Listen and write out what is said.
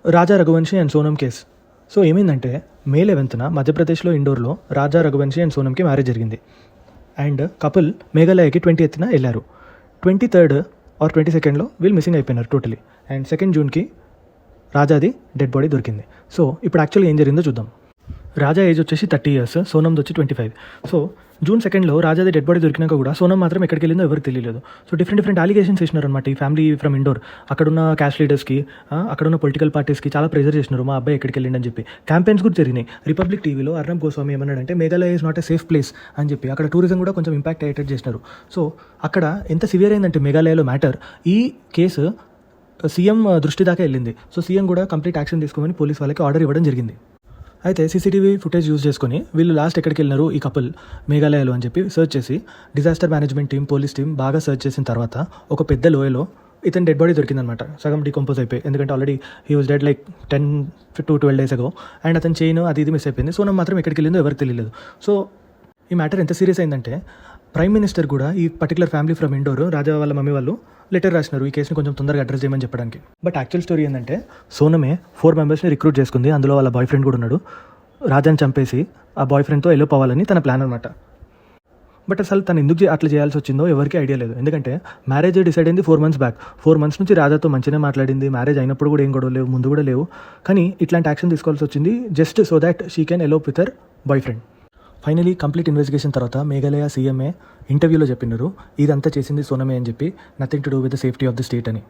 Raja Raghuvanshi and Sonam case. So ఏమైందంటే May 11న మధ్యప్రదేశ్లో ఇండోర్లో రాజా రఘువంశీ అండ్ సోనంకి మ్యారేజ్ జరిగింది. అండ్ కపుల్ మేఘాలయకి 20th వెళ్ళారు. 23rd ఆర్ 22ndలో వీళ్ళు మిస్సింగ్ అయిపోయినారు టోటలీ. అండ్ 2nd జూన్కి రాజాది డెడ్ బాడీ దొరికింది. సో ఇప్పుడు యాక్చువల్గా ఏం జరిగిందో చూద్దాం. రాజా ఏజ్ వచ్చేసి 30 years, సోనంది వచ్చి 25. సో June 2 రాజాది డెడ్ బాడీ దొరికినాక కూడా సోనం మాత్రం ఎక్కడికి వెళ్ళిందో ఎవరికి తెలియలేదు. సో డిఫరెంట్ అలిగేషన్స్ చేసినారు అనమాట ఈ ఫ్యామిలీ ఫ్రమ్ ఇండోర్. అక్కడున్న క్యాస్ట్ లీడర్స్కి, అక్కడున్న పొలిటికల్ పార్టీస్కి చాలా ప్రెజర్ చేసినారు మా అబ్బాయి ఎక్కడికి వెళ్ళిండని చెప్పి. క్యాంపెయిన్స్ కూడా జరిగినాయి. రిపబ్లిక్ టీవీలో అర్నబ్ గోస్వామి ఏమన్నాడంటే Meghalaya is not a safe place అని చెప్పి అక్కడ టూరిజం కూడా కొంచెం ఇంపాక్ట్ అయ్యేటట్టు చేసినారు. సో అక్కడ ఎంత సివియర్ అయిందంటే మేఘాలయలో మ్యాటర్, ఈ కేసు సీఎం దృష్టి దాకా వెళ్ళింది. సో సీఎం కూడా కంప్లీట్ యాక్షన్ తీసుకోమని పోలీస్ వాళ్ళకి ఆర్డర్ ఇవ్వడం జరిగింది. అయితే సీసీటీవీ ఫుటేజ్ యూజ్ చేసుకొని వీళ్ళు లాస్ట్ ఎక్కడికి వెళ్ళినారు ఈ కపుల్ మేఘాలయలో అని చెప్పి సర్చ్ చేసి disaster management team, police team బాగా సర్చ్ చేసిన తర్వాత ఒక పెద్ద లోయలో ఇతని డెడ్ బాడీ దొరికిందనమాట. సగం డీకంపోజ్ అయిపోయి, ఎందుకంటే already he was did like 10 to 12 days ago. And అతని చైన్ అది మిస్ అయిపోయింది. సోనం మాత్రం ఎక్కడికి వెళ్ళిందో ఎవరికి తెలియలేదు. సో ఈ మ్యాటర్ ఎంత సీరియస్ అయిందంటే ప్రైమ్ మినిస్టర్ కూడా ఈ పర్టికులర్ ఫ్యామిలీ ఫ్రమ్ ఇండోర్, రాజా వాళ్ళ మమ్మీ వాళ్ళు లెటర్ రాసినారు ఈ కేసుని కొంచెం తొందరగా అడ్రస్ చేయమని చెప్పడానికి. బట్ యాక్చువల్ స్టోరీ ఏంటంటే సోనమే 4 members రిక్రూట్ చేసుకుంది. అందులో వాళ్ళ బాయ్ ఫ్రెండ్ కూడా ఉన్నాడు. రాజాని చంపేసి ఆ బాయ్ ఫ్రెండ్తో ఎల్లో పోవాలని తన ప్లాన్ అనమాట. బట్ అసలు తను ఎందుకు అట్లా చేయాల్సి వచ్చిందో ఎవరికి ఐడియా లేదు. ఎందుకంటే మ్యారేజ్ డిసైడ్ అయింది 4 months బ్యాక్. 4 months నుంచి రాజాతో మంచిగా మాట్లాడింది. మ్యారేజ్ అయినప్పుడు కూడా ఏం గొడవ లేవు, ముందు కూడా లేవు. కానీ ఇట్లాంటి యాక్షన్ తీసుకోవాల్సి వచ్చింది just so that she can ఎలోప్ with her boy friend. Finally complete investigation తర్వాత మేఘాలయ సీఎంఏ ఇంటర్వ్యూలో చెప్పినారు ఇదంతా చేసింది సోనమే అని చెప్పి, nothing to do with the safety of the state అని.